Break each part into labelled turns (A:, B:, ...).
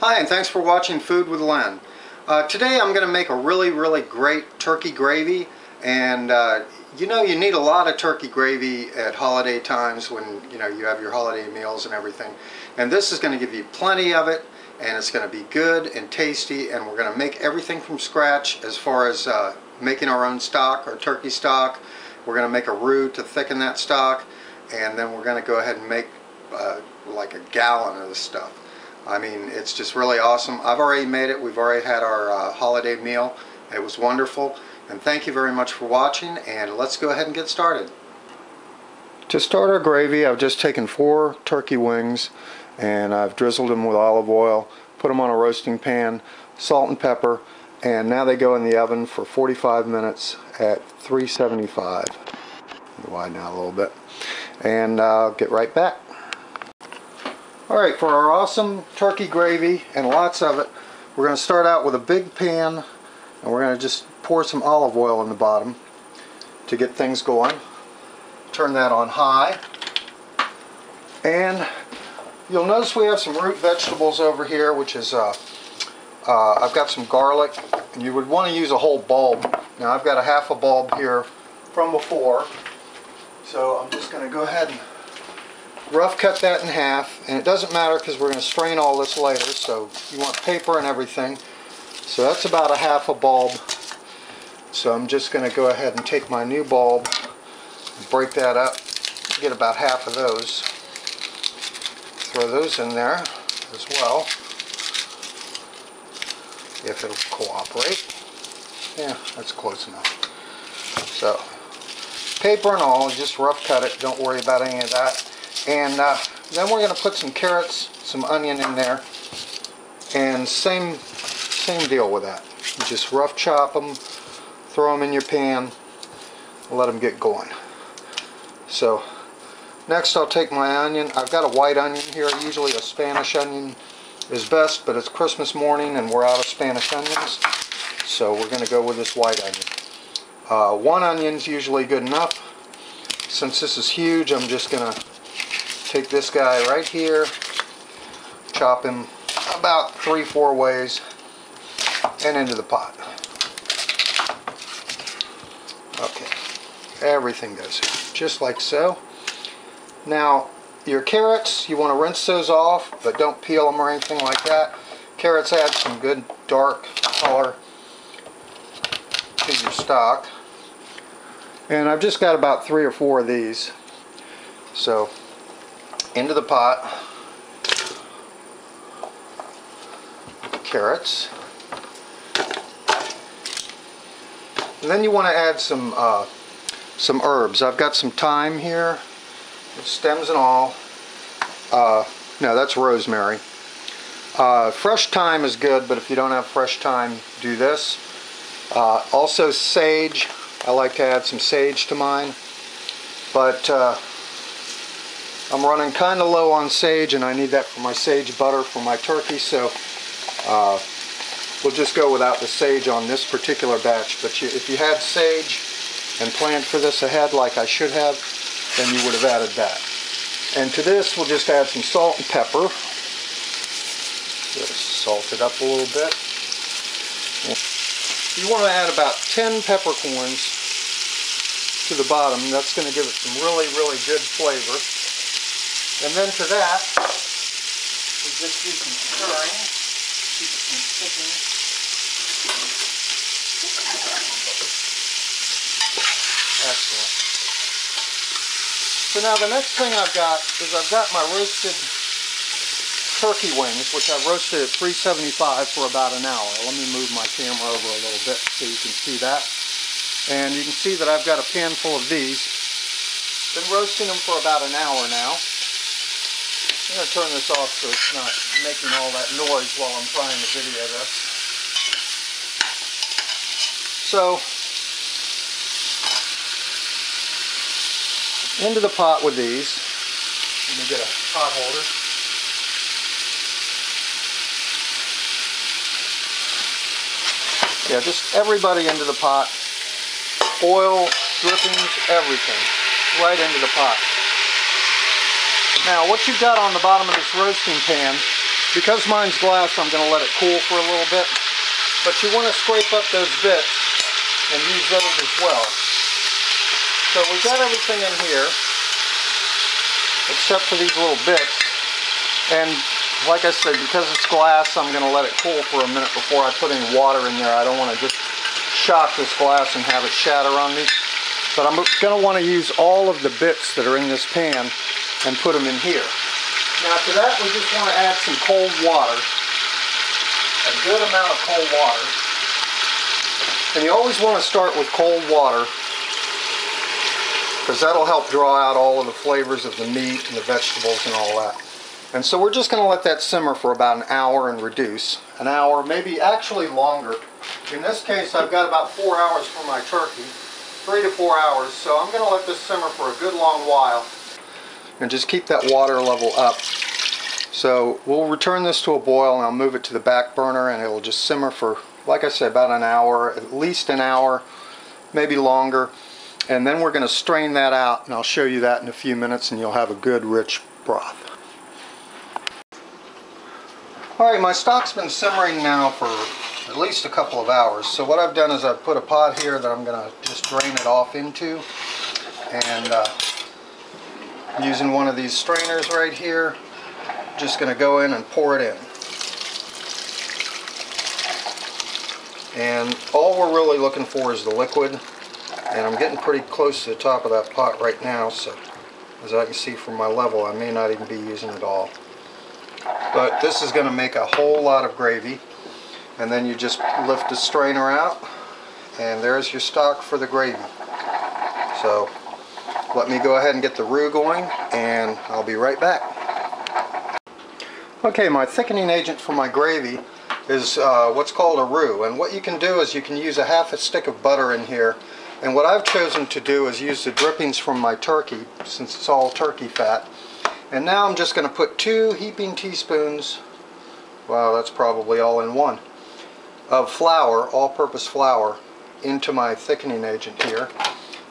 A: Hi, and thanks for watching Food with Len. Today I'm going to make a really great turkey gravy, and you need a lot of turkey gravy at holiday times when you have your holiday meals and everything. And this is going to give you plenty of it, and it's going to be good and tasty, and we're going to make everything from scratch as far as making our own stock, our turkey stock. We're going to make a roux to thicken that stock, and then we're going to go ahead and make like a gallon of this stuff. I mean, it's just really awesome. I've already made it. We've already had our holiday meal. It was wonderful. And thank you very much for watching, and let's go ahead and get started. To start our gravy, I've just taken 4 turkey wings and I've drizzled them with olive oil, put them on a roasting pan, salt and pepper, and now they go in the oven for 45 minutes at 375. Widen out a little bit. And I'll get right back. Alright, for our awesome turkey gravy, and lots of it, we're going to start out with a big pan, and we're going to just pour some olive oil in the bottom to get things going. Turn that on high. And you'll notice we have some root vegetables over here, which is, I've got some garlic, and you would want to use a whole bulb. Now I've got a half a bulb here from before, so I'm just going to go ahead and rough cut that in half, and it doesn't matter because we're going to strain all this later, so you want paper and everything. So that's about a half a bulb. So I'm just going to go ahead and take my new bulb and break that up, get about half of those. Throw those in there as well, if it'll cooperate. Yeah, that's close enough. So paper and all, just rough cut it, don't worry about any of that. And then we're going to put some carrots, some onion in there, and same deal with that. You just rough chop them, throw them in your pan, and let them get going. So next I'll take my onion. I've got a white onion here. Usually a Spanish onion is best, but it's Christmas morning and we're out of Spanish onions, so we're going to go with this white onion. 1 onion's usually good enough. Since this is huge, I'm just going to take this guy right here, chop him about 3-4 ways, and into the pot. Okay, everything goes here, just like so. Now, your carrots, you want to rinse those off, but don't peel them or anything like that. Carrots add some good dark color to your stock. And I've just got about 3 or 4 of these. So, into the pot, carrots, and then you want to add some herbs. I've got some thyme here, stems and all. No, that's rosemary. Fresh thyme is good, but if you don't have fresh thyme, do this. Also sage. I like to add some sage to mine, but I'm running kind of low on sage, and I need that for my sage butter for my turkey, so we'll just go without the sage on this particular batch. But if you had sage and planned for this ahead like I should have, then you would have added that. And to this we'll just add some salt and pepper. Just salt it up a little bit. You want to add about 10 peppercorns to the bottom. That's going to give it some really good flavor. And then to that, we just do some stirring, keep it from sticking. Excellent. So now the next thing I've got is I've got my roasted turkey wings, which I've roasted at 375 for about an hour. Let me move my camera over a little bit so you can see that. And you can see that I've got a pan full of these. Been roasting them for about an hour now. I'm going to turn this off so it's not making all that noise while I'm trying to video this. So, into the pot with these. Let me get a pot holder. Yeah, just everybody into the pot. Oil, drippings, everything. Right into the pot. Now what you've got on the bottom of this roasting pan Because mine's glass, I'm going to let it cool for a little bit. But you want to scrape up those bits and use those as well. So we've got everything in here, except for these little bits. And like I said, because it's glass, I'm going to let it cool for a minute before I put any water in there. I don't want to just shock this glass and have it shatter on me. But I'm going to want to use all of the bits that are in this pan and put them in here. Now to that, we just want to add some cold water, a good amount of cold water. And you always want to start with cold water, because that'll help draw out all of the flavors of the meat and the vegetables and all that. And so we're just going to let that simmer for about an hour and reduce. An hour, maybe actually longer. In this case, I've got about 4 hours for my turkey. 3 to 4 hours. So I'm going to let this simmer for a good long while. And just keep that water level up. So we'll return this to a boil, and I'll move it to the back burner, and it'll just simmer for, like I said, about an hour, at least an hour, maybe longer. And then we're going to strain that out, and I'll show you that in a few minutes, and you'll have a good rich broth. Alright, my stock's been simmering now for at least a couple of hours. So what I've done is I've put a pot here that I'm going to just drain it off into. And using one of these strainers right here, just going to go in and pour it in. And all we're really looking for is the liquid. And I'm getting pretty close to the top of that pot right now, so as I can see from my level, I may not even be using it all. But this is going to make a whole lot of gravy. And then you just lift the strainer out, and there's your stock for the gravy. So let me go ahead and get the roux going, and I'll be right back. Okay, my thickening agent for my gravy is what's called a roux. And what you can do is you can use a half a stick of butter in here. And what I've chosen to do is use the drippings from my turkey, since it's all turkey fat. And now I'm just going to put 2 heaping teaspoons, wow, that's probably all in one, of flour, all-purpose flour, into my thickening agent here.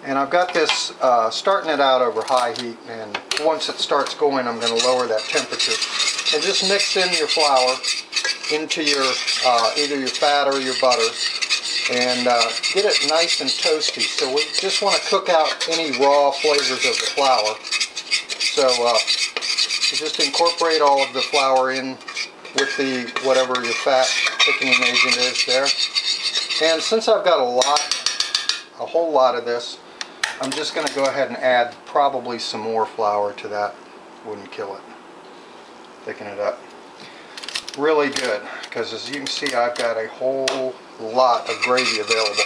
A: And I've got this starting it out over high heat, and once it starts going, I'm going to lower that temperature. And just mix in your flour into your either your fat or your butter, and get it nice and toasty. So we just want to cook out any raw flavors of the flour. So just incorporate all of the flour in with the whatever your fat thickening agent is there. And since I've got a whole lot of this, I'm just going to go ahead and add probably some more flour to that. Wouldn't kill it. Thicken it up. Really good, because as you can see, I've got a whole lot of gravy available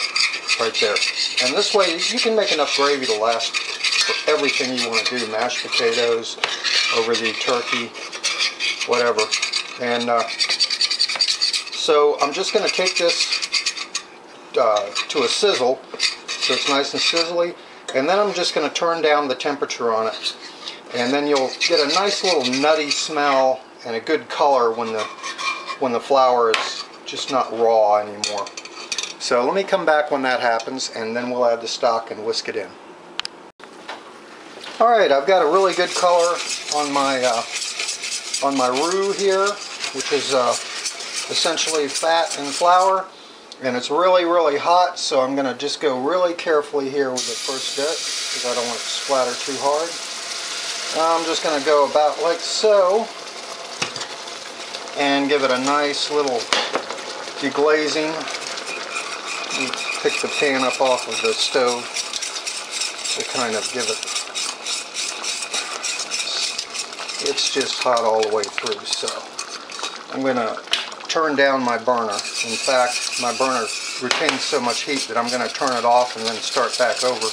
A: right there. And this way you can make enough gravy to last for everything you want to do. Mashed potatoes, over the turkey, whatever. And so I'm just going to take this to a sizzle, so it's nice and sizzly. And then I'm just going to turn down the temperature on it. And then you'll get a nice little nutty smell and a good color when the flour is just not raw anymore. So let me come back when that happens, and then we'll add the stock and whisk it in. Alright, I've got a really good color on my roux here, which is essentially fat and flour. And it's really, really hot, so I'm going to just go really carefully here with the first bit, because I don't want it to splatter too hard. I'm just going to go about like so, and give it a nice little deglazing. Pick the pan up off of the stove to kind of give it, it's just hot all the way through, so I'm going to turn down my burner. In fact, my burner retains so much heat that I'm going to turn it off and then start back over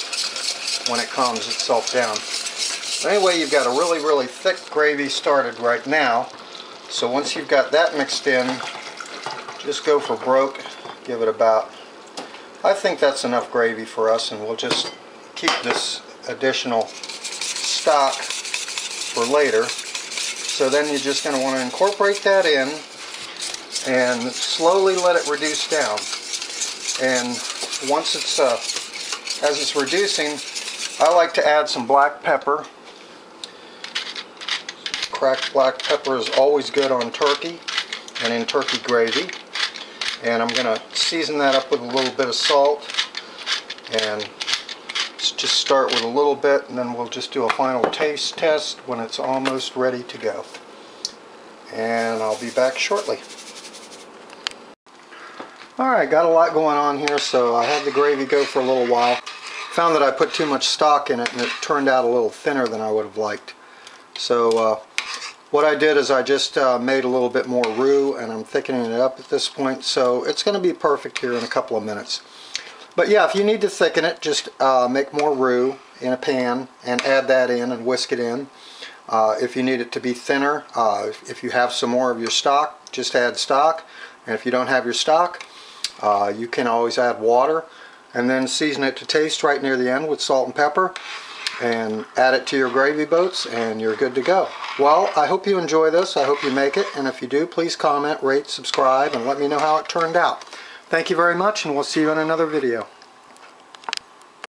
A: when it calms itself down. But anyway, you've got a really, really thick gravy started right now. So once you've got that mixed in, just go for broke. Give it about, I think that's enough gravy for us, and we'll just keep this additional stock for later. So then you're just going to want to incorporate that in and slowly let it reduce down. And once it's as it's reducing, I like to add some black pepper, Cracked black pepper is always good on turkey and in turkey gravy. And I'm going to season that up with a little bit of salt. And just start with a little bit, and then we'll just do a final taste test when it's almost ready to go. And I'll be back shortly. Alright, got a lot going on here, so I had the gravy go for a little while. Found that I put too much stock in it and it turned out a little thinner than I would have liked. So what I did is I just made a little bit more roux, and I'm thickening it up at this point, so it's going to be perfect here in a couple of minutes. But yeah, if you need to thicken it, just make more roux in a pan and add that in and whisk it in. If you need it to be thinner, if you have some more of your stock, just add stock. And if you don't have your stock, you can always add water. And then season it to taste right near the end with salt and pepper. And add it to your gravy boats and you're good to go. Well, I hope you enjoy this. I hope you make it. And if you do, please comment, rate, subscribe, and let me know how it turned out. Thank you very much, and we'll see you in another video.